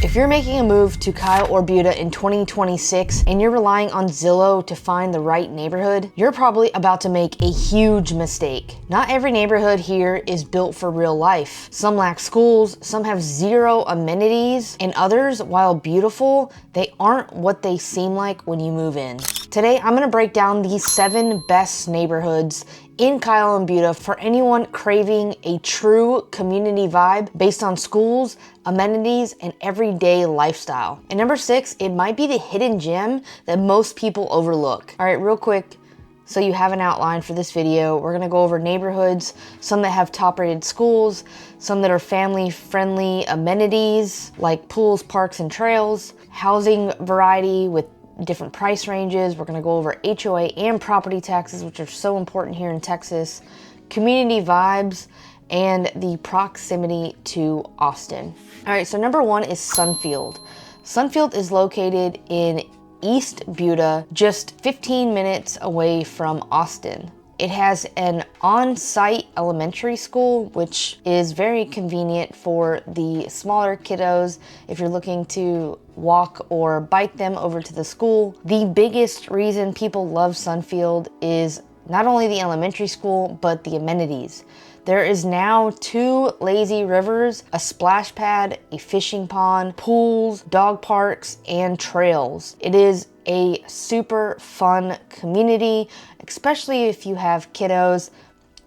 If you're making a move to Kyle or Buda in 2026 and you're relying on Zillow to find the right neighborhood, you're probably about to make a huge mistake. Not every neighborhood here is built for real life. Some lack schools, some have zero amenities, and others, while beautiful, they aren't what they seem like when you move in. Today, I'm gonna break down the 7 best neighborhoods in Kyle and Buda for anyone craving a true community vibe based on schools, amenities, and everyday lifestyle. And number 6, it might be the hidden gem that most people overlook. All right, real quick, so you have an outline for this video, we're gonna go over neighborhoods, some that have top-rated schools, some that are family-friendly amenities like pools, parks, and trails, housing variety with different price ranges. We're gonna go over HOA and property taxes, which are so important here in Texas, community vibes, and the proximity to Austin. All right, so number 1 is Sunfield. Sunfield is located in East Buda, just 15 minutes away from Austin. It has an on-site elementary school, which is very convenient for the smaller kiddos if you're looking to walk or bike them over to the school. The biggest reason people love Sunfield is not only the elementary school, but the amenities. There is now 2 lazy rivers, a splash pad, a fishing pond, pools, dog parks, and trails. It is a super fun community, especially if you have kiddos.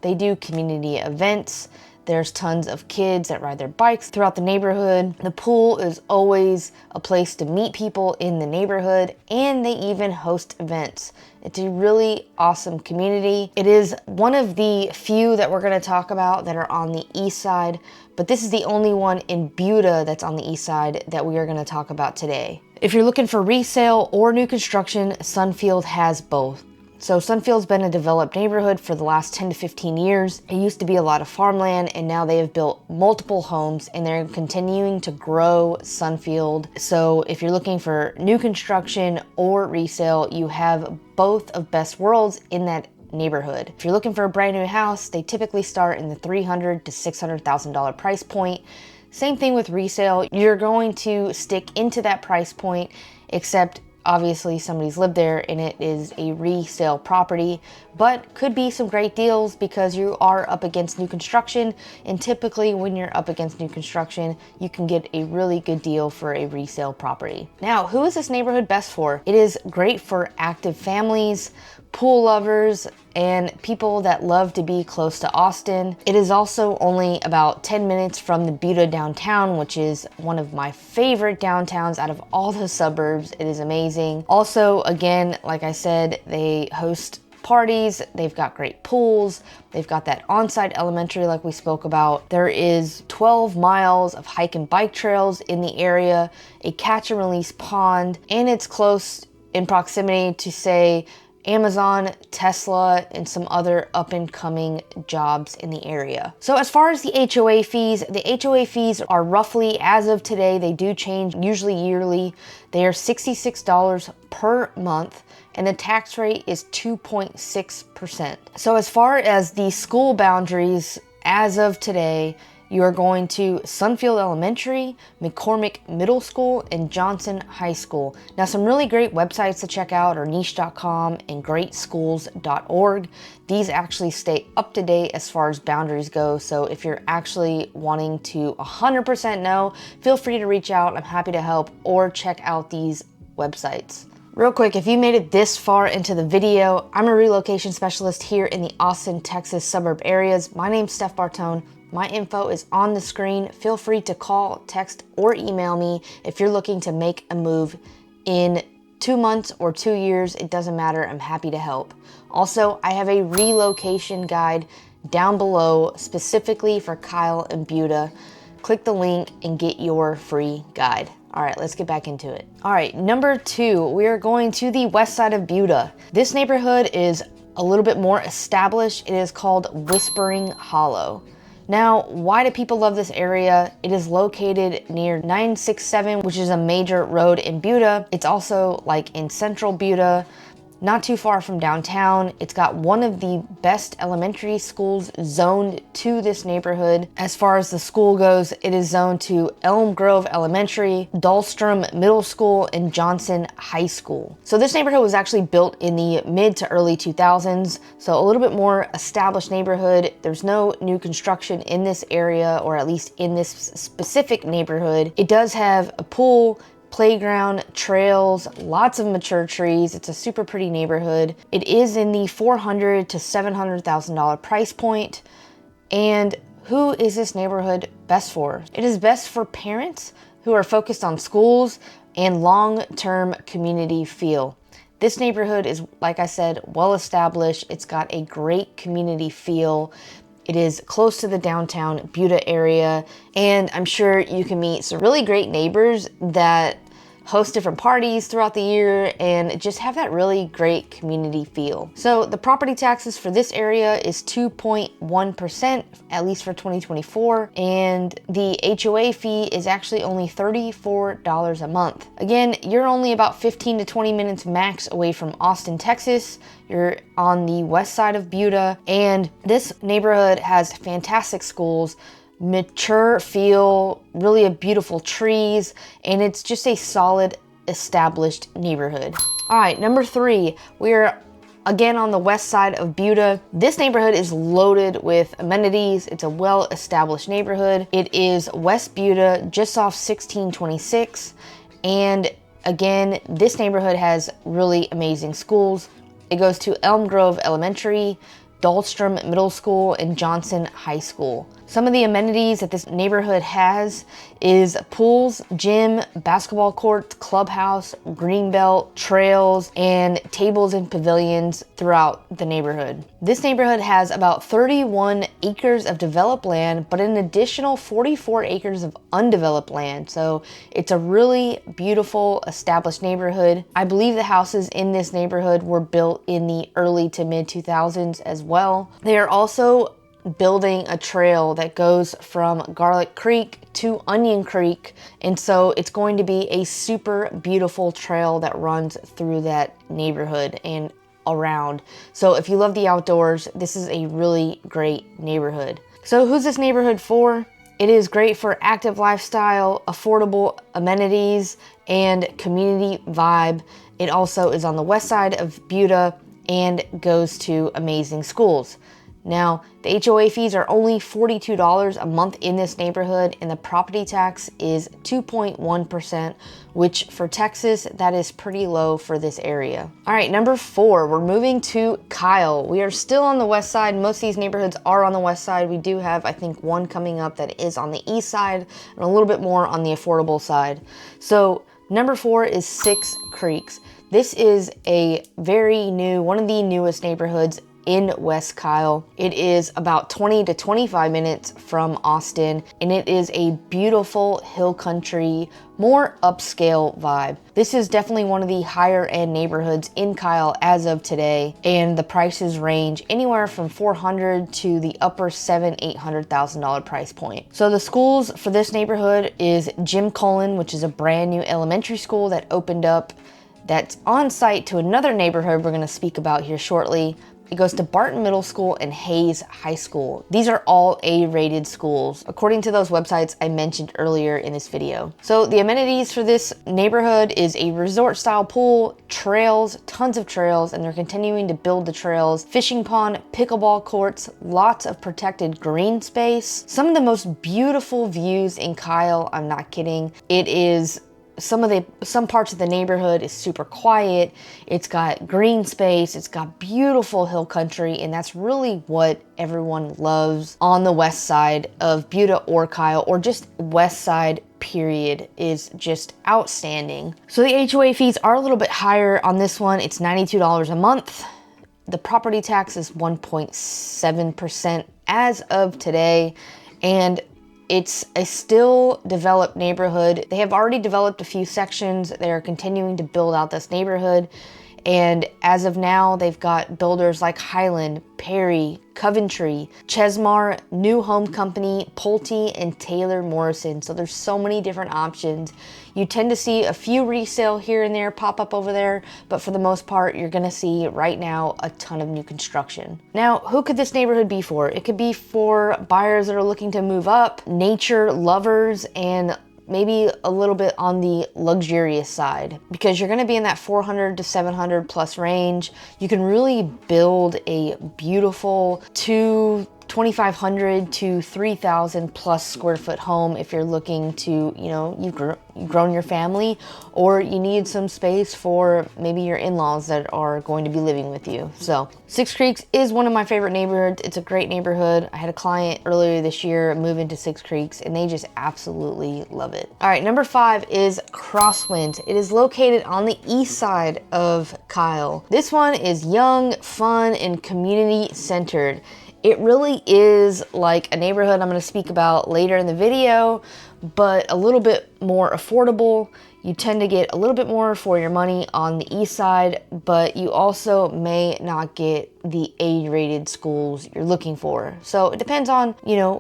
They do community events. There's tons of kids that ride their bikes throughout the neighborhood. The pool is always a place to meet people in the neighborhood, and they even host events. It's a really awesome community. It is one of the few that we're gonna talk about that are on the east side, but this is the only one in Buda that's on the east side that we are gonna talk about today. If you're looking for resale or new construction, Sunfield has both. So Sunfield's been a developed neighborhood for the last 10 to 15 years. It used to be a lot of farmland, and now they have built multiple homes, and they're continuing to grow Sunfield. So if you're looking for new construction or resale, you have both of best worlds in that neighborhood. If you're looking for a brand new house, they typically start in the $300,000 to $600,000 price point. Same thing with resale. You're going to stick into that price point, except obviously somebody's lived there and it is a resale property, but could be some great deals because you are up against new construction, and typically when you're up against new construction, you can get a really good deal for a resale property. Now, who is this neighborhood best for? It is great for active families, pool lovers, and people that love to be close to Austin. It is also only about 10 minutes from the Buda downtown, which is one of my favorite downtowns out of all the suburbs. It is amazing. Also, again, like I said, they host parties, they've got great pools, they've got that on-site elementary like we spoke about. There is 12 miles of hike and bike trails in the area, a catch and release pond, and it's close in proximity to, say, Amazon, Tesla, and some other up-and-coming jobs in the area. So as far as the HOA fees are roughly, as of today, they do change, usually yearly. They are $66 per month, and the tax rate is 2.6%. So as far as the school boundaries, as of today, you are going to Sunfield Elementary, McCormick Middle School, and Johnson High School. Now, some really great websites to check out are niche.com and greatschools.org. These actually stay up to date as far as boundaries go. So if you're actually wanting to 100% know, feel free to reach out. I'm happy to help, or check out these websites. Real quick, if you made it this far into the video, I'm a relocation specialist here in the Austin, Texas suburb areas. My name's Steph Bartone. My info is on the screen. Feel free to call, text, or email me if you're looking to make a move in 2 months or 2 years. It doesn't matter. I'm happy to help. Also, I have a relocation guide down below specifically for Kyle and Buda. Click the link and get your free guide. All right, let's get back into it. All right, number 2, we are going to the west side of Buda. This neighborhood is a little bit more established. It is called Whispering Hollow. Now, why do people love this area? It is located near 967, which is a major road in Buda. It's also like in central Buda. not too far from downtown. It's got one of the best elementary schools zoned to this neighborhood. As far as the school goes, it is zoned to Elm Grove Elementary, Dahlstrom Middle School, and Johnson High School. So this neighborhood was actually built in the mid to early 2000s, so a little bit more established neighborhood. There's no new construction in this area, or at least in this specific neighborhood. It does have a pool, playground, trails, lots of mature trees. It's a super pretty neighborhood. It is in the $400,000 to $700,000 price point. And who is this neighborhood best for? It is best for parents who are focused on schools and long-term community feel. This neighborhood is, like I said, well established. It's got a great community feel. It is close to the downtown Buda area, and I'm sure you can meet some really great neighbors that host different parties throughout the year and just have that really great community feel. So the property taxes for this area is 2.1%, at least for 2024, and the HOA fee is actually only $34 a month. Again, you're only about 15 to 20 minutes max away from Austin, Texas. You're on the west side of Buda, and this neighborhood has fantastic schools, mature feel, really a beautiful trees, and it's just a solid established neighborhood. All right, number 3, we're again on the west side of Buda. This neighborhood is loaded with amenities. It's a well-established neighborhood. It is West Buda, just off 1626, and again, this neighborhood has really amazing schools. It goes to Elm Grove Elementary, Dahlstrom Middle School, and Johnson High School. Some of the amenities that this neighborhood has is pools, gym, basketball courts, clubhouse, greenbelt, trails, and tables and pavilions throughout the neighborhood. This neighborhood has about 31 acres of developed land, but an additional 44 acres of undeveloped land. So it's a really beautiful, established neighborhood. I believe the houses in this neighborhood were built in the early to mid 2000s as well. They are also building a trail that goes from Garlic Creek to Onion Creek, and so it's going to be a super beautiful trail that runs through that neighborhood and around. So if you love the outdoors, this is a really great neighborhood. So who's this neighborhood for? It is great for active lifestyle, affordable amenities, and community vibe. It also is on the west side of Buda and goes to amazing schools. Now, the HOA fees are only $42 a month in this neighborhood, and the property tax is 2.1%, which for Texas, that is pretty low for this area. All right, number 4, we're moving to Kyle. We are still on the west side. Most of these neighborhoods are on the west side. We do have, I think, one coming up that is on the east side and a little bit more on the affordable side. So number 4 is Six Creeks. This is a very new, one of the newest neighborhoods in West Kyle. It is about 20 to 25 minutes from Austin, and it is a beautiful hill country, more upscale vibe. This is definitely one of the higher end neighborhoods in Kyle as of today, and the prices range anywhere from $400,000 to the upper $700,000-$800,000 price point. So the schools for this neighborhood is Jim Cullen, which is a brand new elementary school that opened up, that's on site to another neighborhood we're going to speak about here shortly. It goes to Bartone Middle School and Hayes High School. These are all A-rated schools, according to those websites I mentioned earlier in this video. So the amenities for this neighborhood is a resort-style pool, trails, tons of trails, and they're continuing to build the trails, fishing pond, pickleball courts, lots of protected green space. Some of the most beautiful views in Kyle, I'm not kidding. It is some parts of the neighborhood is super quiet. It's got green space, it's got beautiful hill country, and that's really what everyone loves on the west side of Buda or Kyle, or just west side period, is just outstanding. So the HOA fees are a little bit higher on this one. It's $92 a month. The property tax is 1.7% as of today, and it's a still developed neighborhood. They have already developed a few sections. They are continuing to build out this neighborhood. And as of now, they've got builders like Highland, Perry, Coventry, Chesmar, New Home Company, Pulte, and Taylor Morrison. So there's so many different options. You tend to see a few resale here and there pop up over there, but for the most part, you're gonna see right now a ton of new construction. Now, who could this neighborhood be for? It could be for buyers that are looking to move up, nature lovers, and maybe a little bit on the luxurious side, because you're going to be in that 400 to 700 plus range. You can really build a beautiful 2,500 to 3,000 plus square foot home if you're looking to, you've grown your family, or you need some space for maybe your in-laws that are going to be living with you. So Six Creeks is one of my favorite neighborhoods. It's a great neighborhood. I had a client earlier this year move into Six Creeks and they just absolutely love it. All right, number 5 is Crosswinds. It is located on the east side of Kyle. This one is young, fun, and community centered. It really is like a neighborhood I'm going to speak about later in the video, but a little bit more affordable. You tend to get a little bit more for your money on the east side, but you also may not get the A-rated schools you're looking for. So it depends on,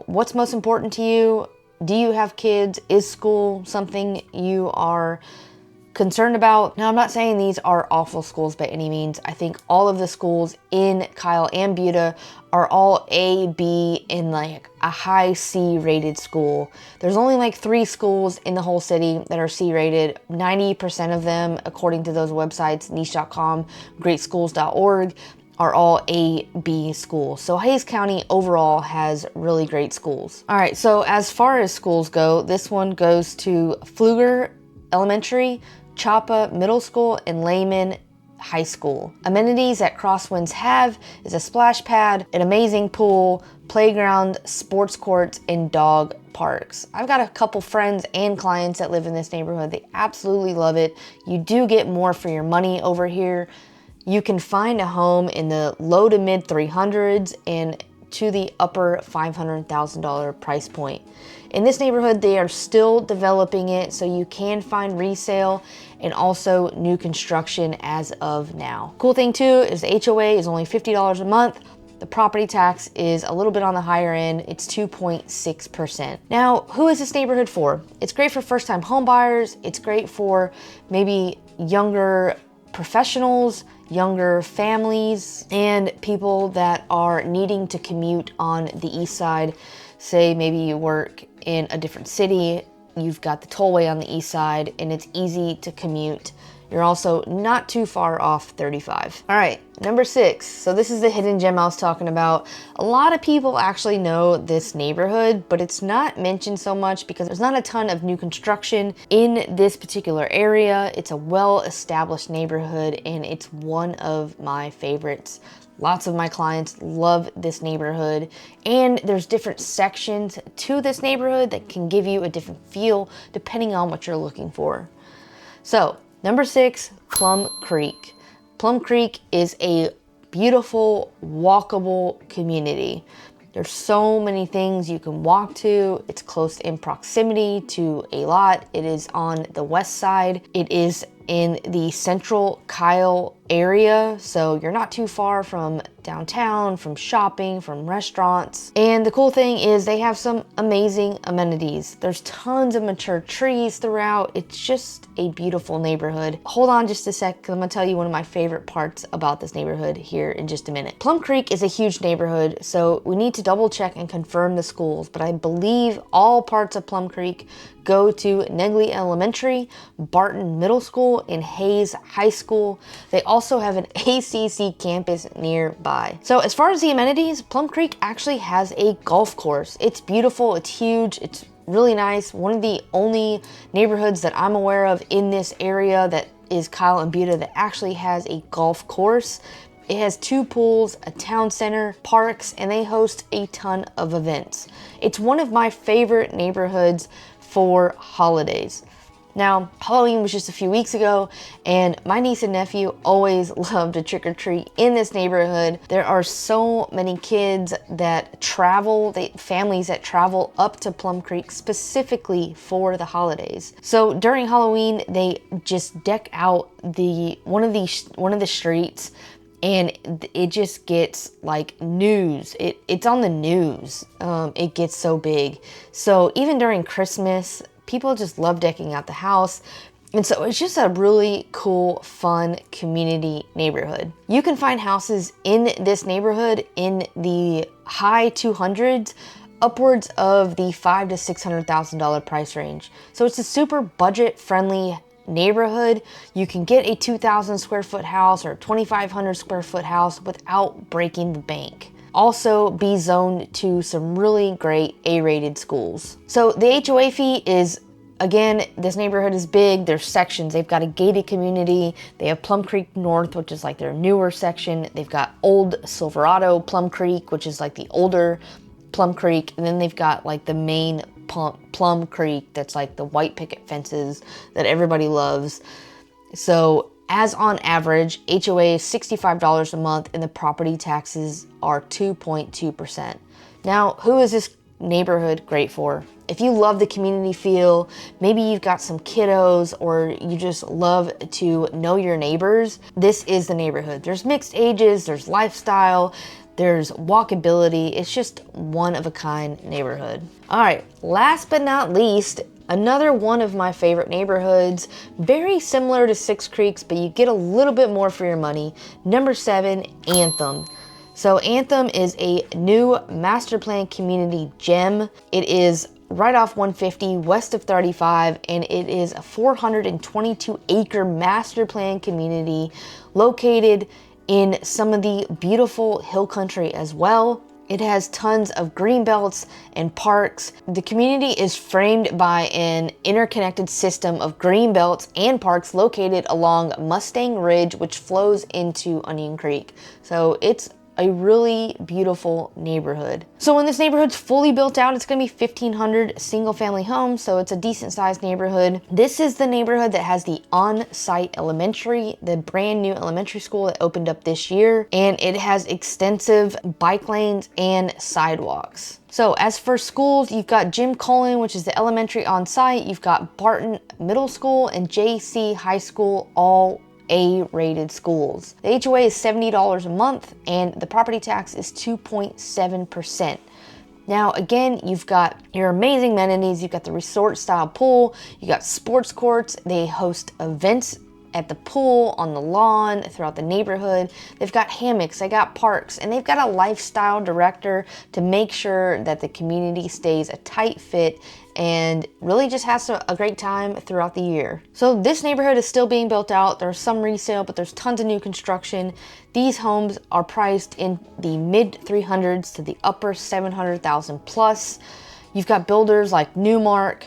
what's most important to you. Do you have kids? Is school something you are concerned about? Now, I'm not saying these are awful schools by any means. I think all of the schools in Kyle and Buda are all A, B, and like a high C rated school. There's only like 3 schools in the whole city that are C rated. 90% of them, according to those websites, niche.com, greatschools.org, are all A, B schools. So Hays County overall has really great schools. All right, so as far as schools go, this one goes to Pfluger Elementary, Chapa Middle School, and Lehman High School. Amenities that Crosswinds have is a splash pad, an amazing pool, playground, sports courts, and dog parks. I've got a couple friends and clients that live in this neighborhood. They absolutely love it. You do get more for your money over here. You can find a home in the low to mid 300s and to the upper $500,000 price point. In this neighborhood, they are still developing it, so you can find resale and also new construction as of now. Cool thing too is the HOA is only $50 a month. The property tax is a little bit on the higher end. It's 2.6%. Now, who is this neighborhood for? It's great for first-time home buyers. It's great for maybe younger professionals, younger families, and people that are needing to commute on the east side. Say maybe you work in a different city, you've got the tollway on the east side, and it's easy to commute. You're also not too far off 35. All right, number 6. So this is the hidden gem I was talking about. A lot of people actually know this neighborhood, but it's not mentioned so much because there's not a ton of new construction in this particular area. It's a well-established neighborhood, and it's one of my favorites. Lots of my clients love this neighborhood, and there's different sections to this neighborhood that can give you a different feel depending on what you're looking for. So, number 6, Plum Creek. Plum Creek is a beautiful, walkable community. There's so many things you can walk to. It's close in proximity to a lot. It is on the west side. It is in the central Kyle area, so you're not too far from downtown, from shopping, from restaurants. And the cool thing is they have some amazing amenities. There's tons of mature trees throughout. It's just a beautiful neighborhood. Hold on just a sec, 'cause I'm gonna tell you one of my favorite parts about this neighborhood here in just a minute. Plum Creek is a huge neighborhood, so we need to double check and confirm the schools, but I believe all parts of Plum Creek go to Negley Elementary, Barton Middle School, and Hays High School. They also have an ACC campus nearby. So as far as the amenities, Plum Creek actually has a golf course. It's beautiful, it's huge, it's really nice. One of the only neighborhoods that I'm aware of in this area that is Kyle and Buda that actually has a golf course. It has 2 pools, a town center, parks, and they host a ton of events. It's one of my favorite neighborhoods for holidays. Now, Halloween was just a few weeks ago, and my niece and nephew always love to trick or treat in this neighborhood. There are so many kids that travel, families that travel up to Plum Creek specifically for the holidays. So during Halloween, they just deck out one of the streets, and it just gets like news. It's on the news. It gets so big. So even during Christmas, people just love decking out the house. And so it's just a really cool, fun community neighborhood. You can find houses in this neighborhood in the high 200s, upwards of the $500,000 to $600,000 price range. So it's a super budget friendly neighborhood. You can get a 2,000 square foot house or a 2,500 square foot house without breaking the bank. Also be zoned to some really great A-rated schools. So the HOA fee is, again, this neighborhood is big. There's sections. They've got a gated community. They have Plum Creek North, which is like their newer section. They've got Old Silverado Plum Creek, which is like the older Plum Creek. And then they've got like the main Plum Creek, that's like the white picket fences that everybody loves. So as on average, HOA is $65 a month and the property taxes are 2.2%. Now, who is this neighborhood great for? If you love the community feel, maybe you've got some kiddos or you just love to know your neighbors, this is the neighborhood. There's mixed ages, there's lifestyle, there's walkability. It's just one of a kind neighborhood. All right, last but not least, another one of my favorite neighborhoods, very similar to Six Creeks, but you get a little bit more for your money. Number 7, Anthem. So Anthem is a new master plan community gem. It is right off 150 west of 35, and it is a 422 acre master plan community located in some of the beautiful hill country as well. It has tons of green belts and parks. The community is framed by an interconnected system of green belts and parks located along Mustang Ridge, which flows into Onion Creek. So it's a really beautiful neighborhood. So when this neighborhood's fully built out, it's gonna be 1,500 single family homes, so it's a decent sized neighborhood. This is the neighborhood that has the on-site elementary, the brand new elementary school that opened up this year, and it has extensive bike lanes and sidewalks. So as for schools, you've got Jim Cullen, which is the elementary on site. You've got Barton Middle School and JC High School, all A-rated schools. The HOA is $70 a month and the property tax is 2.7%. Now, again, you've got your amazing amenities. You've got the resort style pool. You got sports courts. They host events at the pool, on the lawn, throughout the neighborhood. They've got hammocks, they got parks, and they've got a lifestyle director to make sure that the community stays a tight fit and really just has a great time throughout the year. So this neighborhood is still being built out. There's some resale, but there's tons of new construction. These homes are priced in the mid 300s to the upper 700,000 plus. You've got builders like Newmark,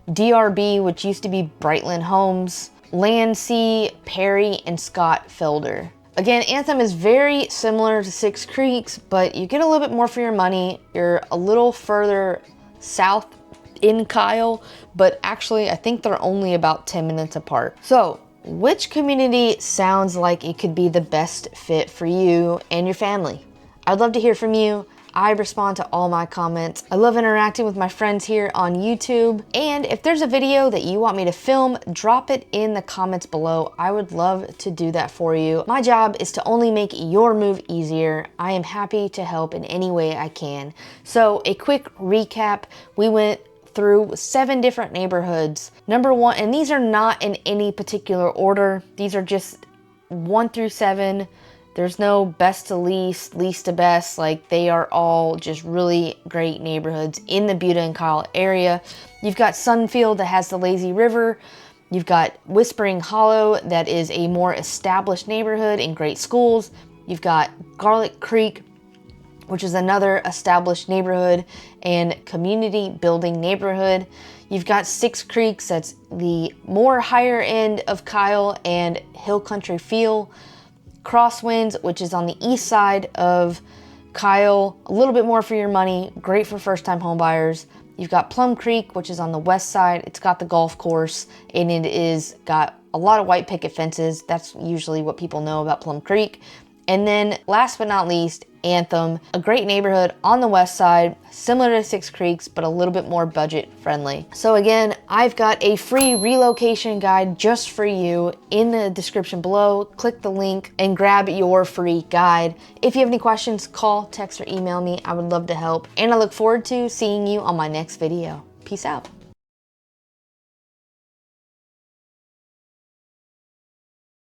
DRB, which used to be Brightland Homes, Landsea, Perry, and Scott Felder. Again, Anthem is very similar to Six Creeks, but you get a little bit more for your money. You're a little further south in Kyle, but actually I think they're only about 10 minutes apart. So which community sounds like it could be the best fit for you and your family? I'd love to hear from you. I respond to all my comments. I love interacting with my friends here on YouTube. And if there's a video that you want me to film, drop it in the comments below. I would love to do that for you. My job is to only make your move easier. I am happy to help in any way I can. So a quick recap, we went through 7 different neighborhoods. Number 1, and these are not in any particular order. These are just 1 through 7. There's no best to least, least to best. Like, they are all just really great neighborhoods in the Buda and Kyle area. You've got Sunfield that has the lazy river. You've got Whispering Hollow that is a more established neighborhood and great schools. You've got Garlic Creek, which is another established neighborhood and community building neighborhood. You've got Six Creeks, that's the more higher end of Kyle and hill country feel. Crosswinds, which is on the east side of Kyle, a little bit more for your money, great for first-time home buyers. You've got Plum Creek, which is on the west side. It's got the golf course, and it is got a lot of white picket fences. That's usually what people know about Plum Creek. And then last but not least, Anthem, a great neighborhood on the west side, similar to Six Creeks, but a little bit more budget friendly. So again, I've got a free relocation guide just for you in the description below. Click the link and grab your free guide. If you have any questions, call, text, or email me. I would love to help. And I look forward to seeing you on my next video. Peace out.